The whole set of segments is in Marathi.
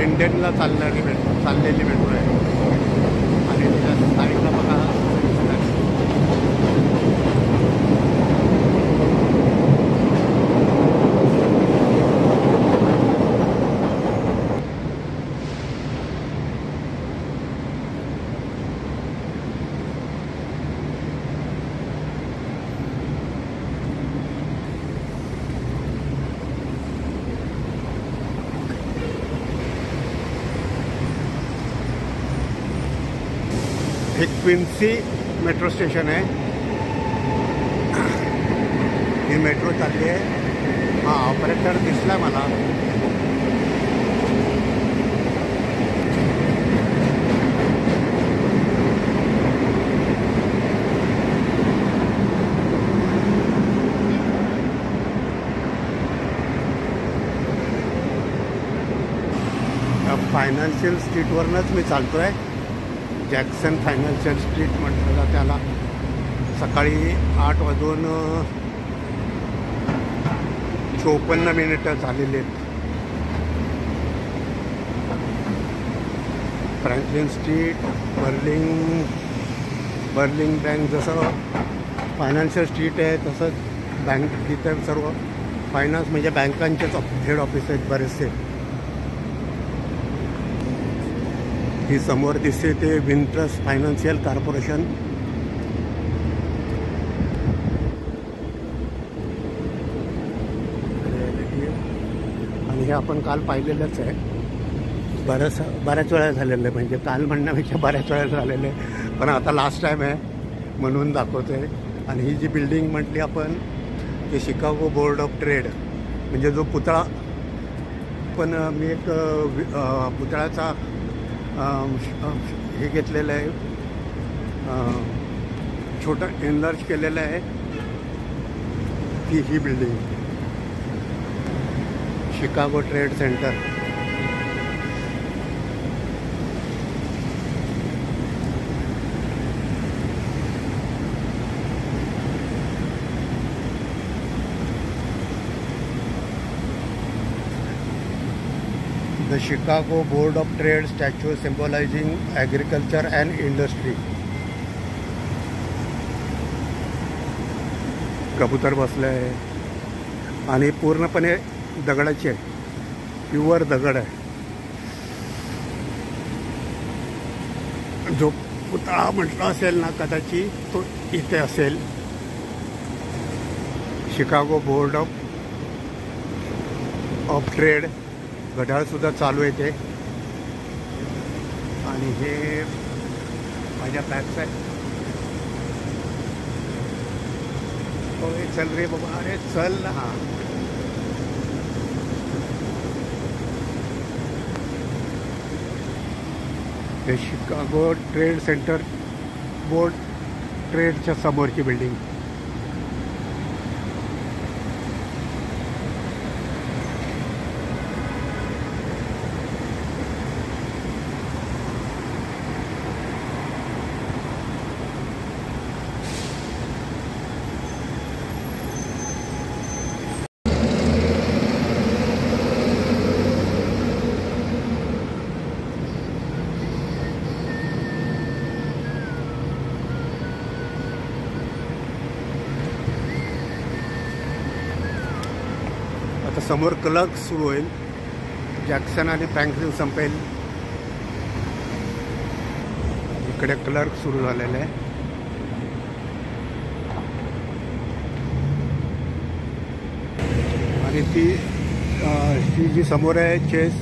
लिंडेनला चाललेली मेट्रो आहे आणि त्याच्या साईडला बघा हे क्विन्सी मेट्रो स्टेशन आहे. ही मेट्रो चालली आहे. हा ऑपरेटर दिसला मला. फायनान्शियल स्ट्रीटवरनंच मी चालतो आहे. जॅक्सन फायनान्शियल स्ट्रीट म्हटलं जातं त्याला. सकाळी 8:54 झालेले आहेत. फ्रँकलिन स्ट्रीट, बर्लिंग बँक जसं फायनान्शियल स्ट्रीट आहे तसंच बँक तिथे सर्व फायनान्स म्हणजे बँकांचेच हेड ऑफिस आहेत बरेचसे. ही समोर दिसते ते विंट्रस फायनान्शियल कॉर्पोरेशन. आणि हे आपण काल पाहिलेलंच आहे. बऱ्याच वेळा झालेलं आहे. म्हणजे काल म्हणण्यापेक्षा बऱ्याच वेळा झालेलं आहे. पण आता लास्ट टाईम आहे म्हणून दाखवतो आहे. आणि ही जी बिल्डिंग म्हटली आपण ते शिकागो बोर्ड ऑफ ट्रेड म्हणजे जो पुतळा पण मी एक पुतळ्याचा हे घेतलेलं आहे. छोटं एनलार्ज केलेलं आहे. ही building Chicago trade center. The Chicago Board of Trade statue symbolizing agriculture and industry. कबूतर बसले आहे आणि पूर्णपणे दगडाची आहे. प्युअर दगड आहे. जो पुतळा म्हटला असेल ना कदाचित तो इथे असेल. Chicago board of trade. घड्याळसुद्धा चालू आहे ते. आणि हे माझ्या बॅग्स आहेत. होय चल रे बाबा. अरे चल ना. हां हे शिकागो ट्रेड सेंटर बोर्ड ट्रेडच्या समोरची बिल्डिंग. आता समोर क्लर्क सुरू होईल. जॅक्सन आणि फ्रँकलिन संपेल. इकडे क्लर्क सुरू झालेले आहे. आणि ती जी समोर आहे चेस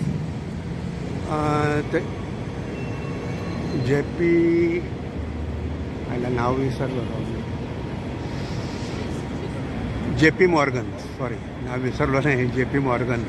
ते JP नाव विसरलं. JP Morgan. सॉरी नाव विसरलो नाही. JP Morgan.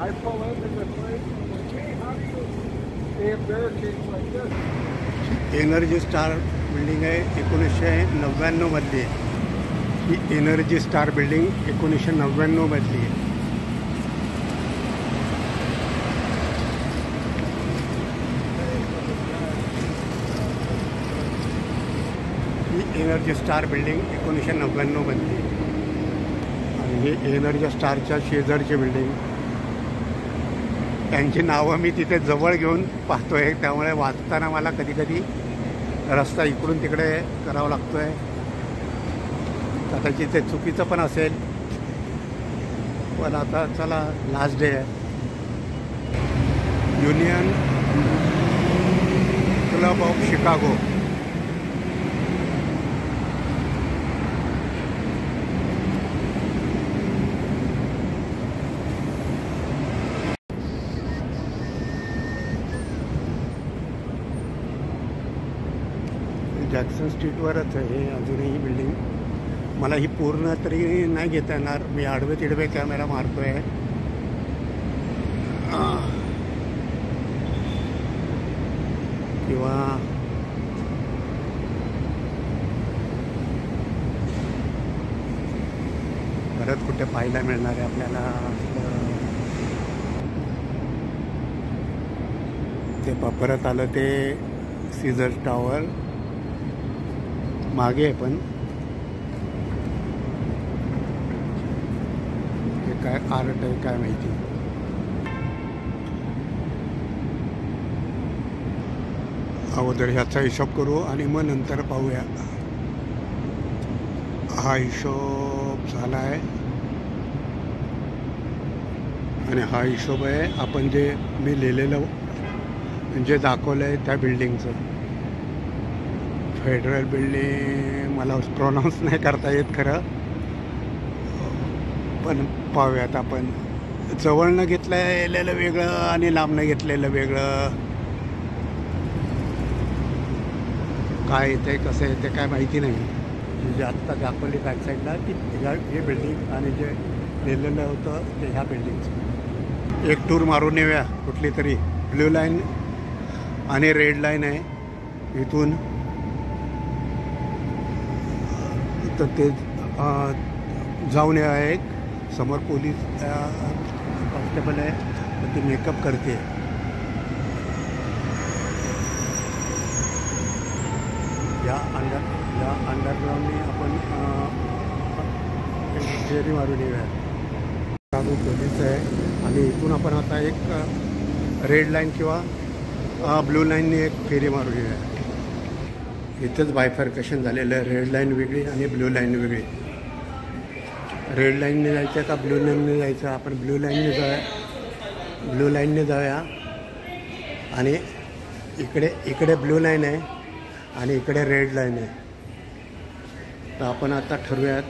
I pull into the place and I'm like, hey, how do you? They have barricades like this. Energy star building आहे 1999 मधली आहे. ही एनर्जी स्टार बिल्डिंग 1999 मधली आहे. ही एनर्जी स्टार बिल्डिंग 1999 मधली आहे. आणि ही एनर्जी स्टारच्या शेजारची बिल्डिंग. त्यांची नावं मी तिथे जवळ घेऊन पाहतोय, त्यामुळे वाचताना मला कधी कधी रस्ता इकडून तिकडे करावा लागतोय. कदाचित ते चुकीचं पण असेल, पण आता चला लास्ट डे आहे. Union club of Chicago. Jackson स्ट्रीटवरच आहे अजूनही बिल्डिंग. मला ही पूर्ण तरी नाही घेता येणार, मी आडवे तिडवे कॅमेरा मारतो आहे. किंवा परत कुठे पाहायला मिळणार आहे आपल्याला. ते परत आलं ते सीझर टॉवर मागे आहे, पण हे काय आर्ट आहे काय माहिती. अगोदर ह्याचा हिशोब करू आणि मग नंतर पाहूया. हा हिशोब झाला आहे आणि हा हिशोब आहे आपण जे मी लिहिलेलं म्हणजे दाखवलं आहे त्या बिल्डिंगचं. फेडरल बिल्डिंग मला प्रोनाऊन्स नाही करता येत खरं, पण पाहूयात आपण. जवळनं घेतलेलं वेगळं आणि लांबनं घेतलेलं वेगळं. काय येते कसं येते काय माहिती नाही. म्हणजे आत्ता दाखवली बॅक साईडला की हे बिल्डिंग आणि जे लिहिलेलं होतं ते ह्या बिल्डिंगचं. एक टूर मारून येऊया कुठली तरी. ब्ल्यू लाईन आणि रेड लाईन आहे इथून. तर ते जाऊन या. एक समोर पोलीस कॉन्स्टेबल आहे, तर ती मेकअप करते. या अंडरग्राऊंडने आपण फेरी मारून येऊया. पोलीस आहे आणि इथून आपण आता एक रेड लाईन किंवा ब्लू लाईनने एक फेरी मारून येऊया. इथंच बायफर्केशन झालेलं आहे. रेड लाईन वेगळी आणि ब्ल्यू लाईन वेगळी. रेड लाईनने जायचं का ब्ल्यू लाईनने जायचं. आपण ब्ल्यू लाईनने जाऊया आणि इकडे ब्ल्यू लाईन आहे आणि इकडे रेड लाईन आहे. तर आपण आता ठरवूयात.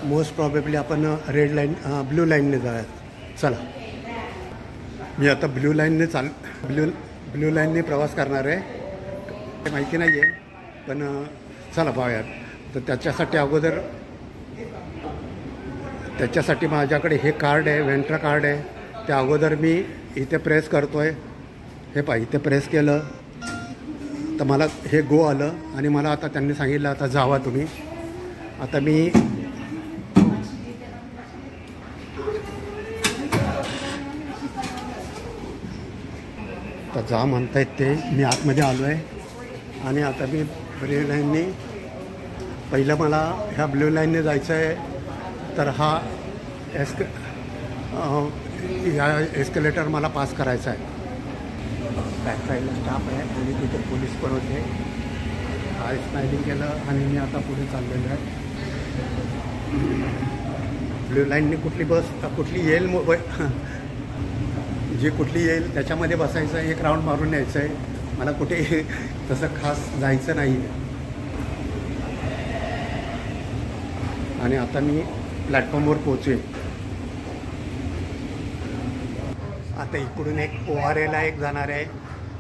मोस्ट प्रॉबेबली आपण ब्ल्यू लाईनने जाऊयात. चला, मी आता ब्ल्यू लाईनने प्रवास करणार आहे. माहिती नाही आहे, पण चला पाहूयात. तर त्याच्यासाठी माझ्याकडे हे कार्ड आहे, वेंट्रा कार्ड आहे. त्या अगोदर मी इथे प्रेस करतो आहे. हे पहा, इथे प्रेस केलं तर मला हे गो आलं आणि मला आता त्यांनी सांगितलं आता जावा तुम्ही. आता मी आता जा म्हणतायत ते. मी आतमध्ये आलो आहे आणि आता मी रेड लाईनने पहिलं मला ह्या ब्ल्यू लाईनने जायचं आहे. तर हा या एस्केलेटर मला पास करायचा आहे. बॅक साईडला स्टाफ आहे आणि तिथे पोलीस पण होते. हा स्माइलिंग केलं आणि मी आता पुढे चाललेलो आहे. ब्ल्यू लाईनने कुठली येईल जी कुठली येईल त्याच्यामध्ये बसायचं आहे. एक राऊंड मारून यायचं आहे. मला कुठे तसं खास जायचं नाही आहे. आणि आता मी प्लॅटफॉर्मवर पोहोचेन. आता इकडून एक ORAला एक जाणार आहे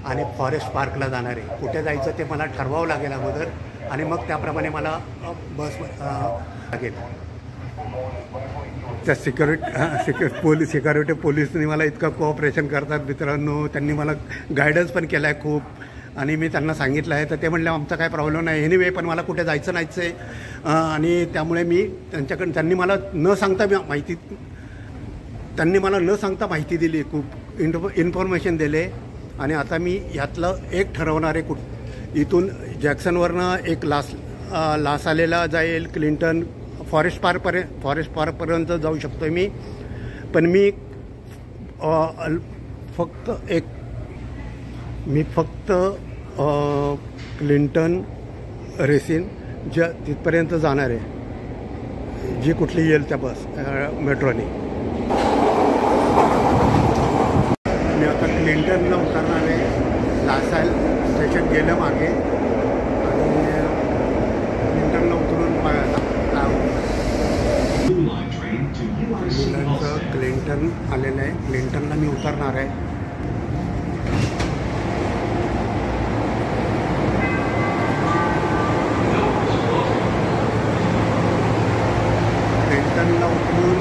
आणि फॉरेस्ट पार्कला जाणार आहे. कुठे जायचं ते मला ठरवावं लागेल अगोदर आणि मग त्याप्रमाणे मला बस लागेल. त्या सिक्युरिटी पोलिसनी मला इतकं कोऑपरेशन करतात मित्रांनो. त्यांनी मला गायडन्स पण केला आहे खूप. आणि मी त्यांना सांगितलं आहे, तर ते म्हणले आमचा काय प्रॉब्लेम नाही, एनिवे पण मला कुठे जायचं नाहीच आहे. आणि त्यामुळे मी त्यांनी मला न सांगता माहिती दिली, खूप इन्फॉर्मेशन दिले. आणि आता मी यातलं एक ठरवणार आहे. इथून जॅक्सनवरनं एक लास आलेला जाईल, क्लिंटन फॉरेस्ट पार्कपर्यंत जाऊ शकतो मी. पण मी फक्त क्लिंटन रेसिन तिथपर्यंत जाणार आहे, जी कुठली येईल त्या मेट्रोने. मी आता क्लिंटनला उतरणार आहे. लासाल स्टेशन गेलं मागे आणि क्लिंटनला उतरून मुलांचं क्लिंटन आलेलं आहे. क्लिंटनला मी उतरणार आहे. क्लिंटनला उतरून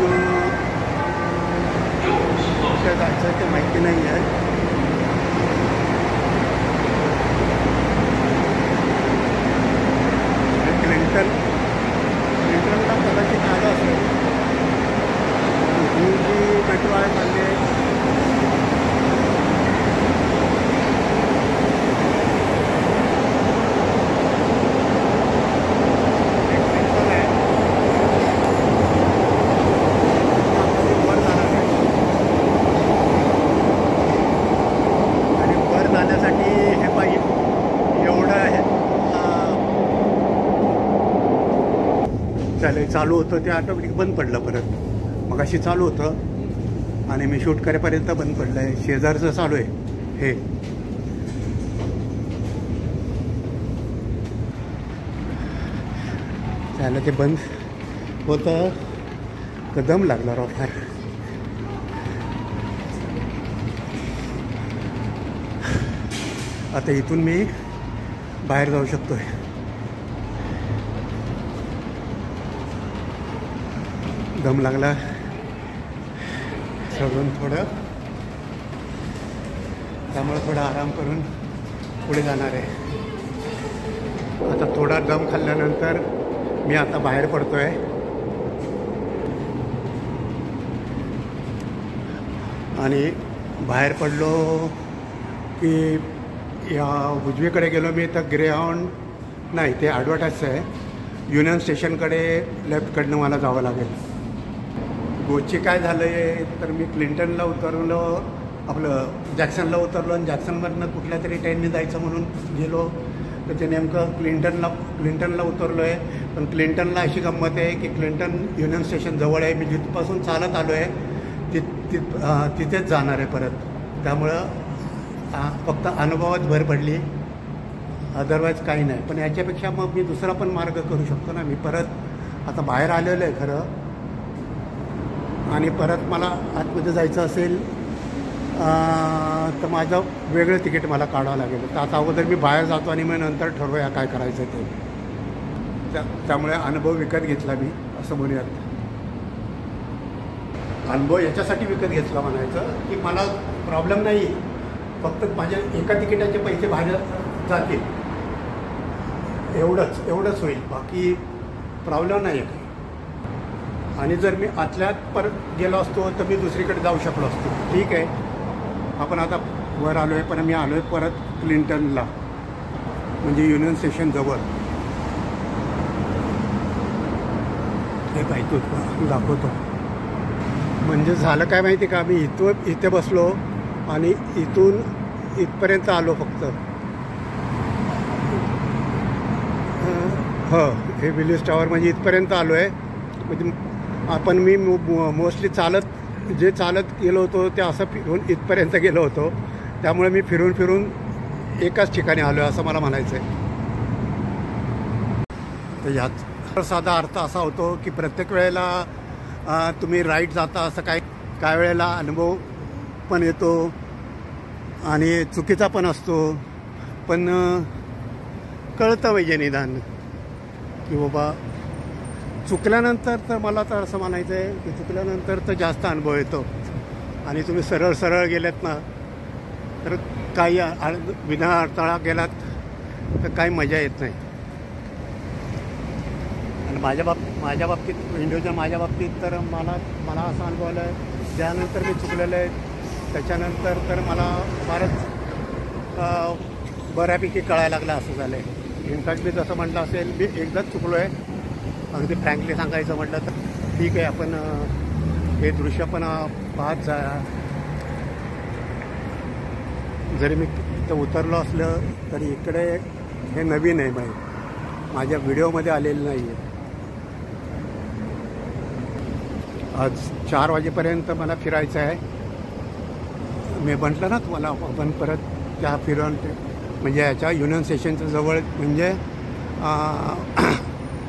कुठे जायचं ते माहिती नाही आहे. क्लिंटनला कदाचित आलं असेल. ही जी मेट्रो आहे म्हणजे वर जाणार आहे. आणि वर जाण्यासाठी हे पाईप एवढं आहे. चालू होतं ते ऑटोमॅटिक बंद पडलं. परत मग अशी चालू होतं आणि मी शूट करेपर्यंत बंद पडलं आहे. शेजारचं चालू आहे हे. त्याला ते बंद होतं तर दम लागला राव फार. आता इथून मी बाहेर जाऊ शकतोय. दम लागला सोडून थोडं, त्यामुळे थोडा आराम करून पुढे जाणार आहे. आता थोडा दम खाल्ल्यानंतर मी आता बाहेर पडतोय. आणि बाहेर पडलो की या उजवीकडे गेलो मी तर ग्रेहाउंड नाही, ते ॲडव्हर्टाईज आहे. युनियन स्टेशनकडे लेफ्टकडनं मला जावं लागेल. गोची काय झालं आहे तर मी क्लिंटनला उतरलो, आपलं जॅक्सनला उतरलो आणि जॅक्सनमधनं कुठल्या तरी ट्रेनने जायचं म्हणून गेलो तर ते नेमकं क्लिंटनला उतरलो आहे. पण क्लिंटनला अशी गंमत आहे की क्लिंटन युनियन स्टेशन जवळ आहे. मी जिथपासून चालत आलो आहे तिथेच जाणार आहे परत. त्यामुळं फक्त अनुभवात भर पडली, अदरवाईज काही नाही. पण याच्यापेक्षा मग मी दुसरा पण मार्ग करू शकतो ना. मी परत आता बाहेर आलेलो आहे खरं, आणि परत मला आतमध्ये जायचं असेल तर माझं वेगळं तिकीट मला काढावं लागेल. तर आता अगोदर मी बाहेर जातो आणि मग नंतर ठरवूया काय करायचं ते. त्यामुळे अनुभव विकत घेतला मी, असं म्हणूयात. अनुभव याच्यासाठी विकत घेतला म्हणायचं की मला प्रॉब्लेम नाही, फक्त माझ्या एका तिकिटाचे पैसे बाहेर जातील एवढंच होईल, बाकी प्रॉब्लेम नाही आहे. आणि जर मी आतल्यात परत गेलो असतो तर मी दुसरीकडे जाऊ शकलो असतो. ठीक आहे, आपण आता वर आलो आहे, पण मी आलो आहे परत क्लिंटनला, म्हणजे युनियन स्टेशन जवळ. हे पाहिजे दाखवतो. म्हणजे झालं काय माहिती का, मी इथे बसलो आणि इथून इथपर्यंत आलो फक्त. हे विलियम्स टॉवर म्हणजे इथपर्यंत आलो आहे. म्हणजे आपण मी मोस्टली चालत गेलो होतो ते असं फिरून इथपर्यंत गेलो होतो. त्यामुळे मी फिरून एकाच ठिकाणी आलो आहे असं मला म्हणायचं आहे. तर याचा साधा अर्थ असा होतो की प्रत्येक वेळेला तुम्ही राईट जाता असं काय वेळेला अनुभव पण येतो आणि चुकीचा पण असतो. पण कळतं पाहिजे निदान की बाबा चुकल्यानंतर, तर मला तर असं म्हणायचं आहे की चुकल्यानंतर तर जास्त अनुभव येतो. आणि तुम्ही सरळ गेलेत ना तर काही विना अडथळा गेलात तर काही मजा येत नाही. आणि माझ्या बाबतीत विंडोच्या माझ्या बाबतीत तर मला असं अनुभव आलं आहे, ज्यानंतर मी चुकलेलं आहे त्याच्यानंतर तर मला फारच बऱ्यापैकी कळायला लागलं असं झालं आहे. इनफॅक्ट मी जसं म्हटलं असेल, मी एकदाच चुकलो आहे. अगदी फ्रँकली सांगायचं म्हटलं तर ठीक आहे, आपण हे दृश्य पण पाहत जा. जरी मी इथं उतरलो असलं तरी इकडे हे नवीन आहे, माझ्या व्हिडिओमध्ये आलेलं नाही आहे. आज 4 वाजेपर्यंत मला फिरायचं आहे. मी म्हटलं ना तुम्हाला, आपण परत त्या फिरून म्हणजे याच्या युनियन स्टेशनच्या जवळ, म्हणजे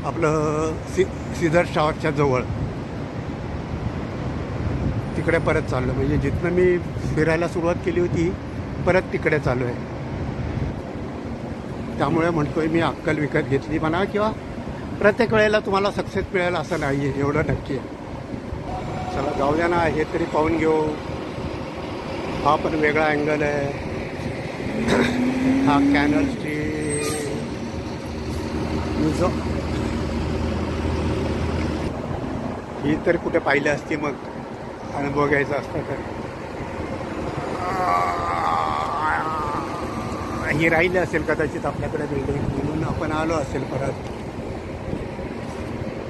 आपलं सीझर टॉवरच्या जवळ तिकडे परत चाललो. म्हणजे जिथनं मी फिरायला सुरुवात केली होती परत तिकडे चालू आहे. त्यामुळे म्हणतोय मी अक्कल विकत घेतली म्हणा, किंवा प्रत्येक वेळेला तुम्हाला सक्सेस मिळेल असं नाही आहे, एवढं नक्की आहे. चला जाऊ द्या ना, हे तरी पाहून घेऊ. हा पण वेगळा अँगल आहे. हा कॅनल स्ट्रीट ही तर कुठे पाहिली असती, मग अनुभव घ्यायचा असता तर. ही राहिली असेल कदाचित आपल्याकडे बिल्डिंग, म्हणून आपण आलो असेल परत.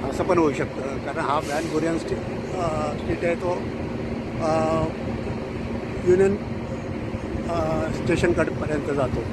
असं पण होऊ शकतं, कारण हा व्हॅन बुरियन स्ट्रीट आहे, तो युनियन स्टेशनकडपर्यंत जातो.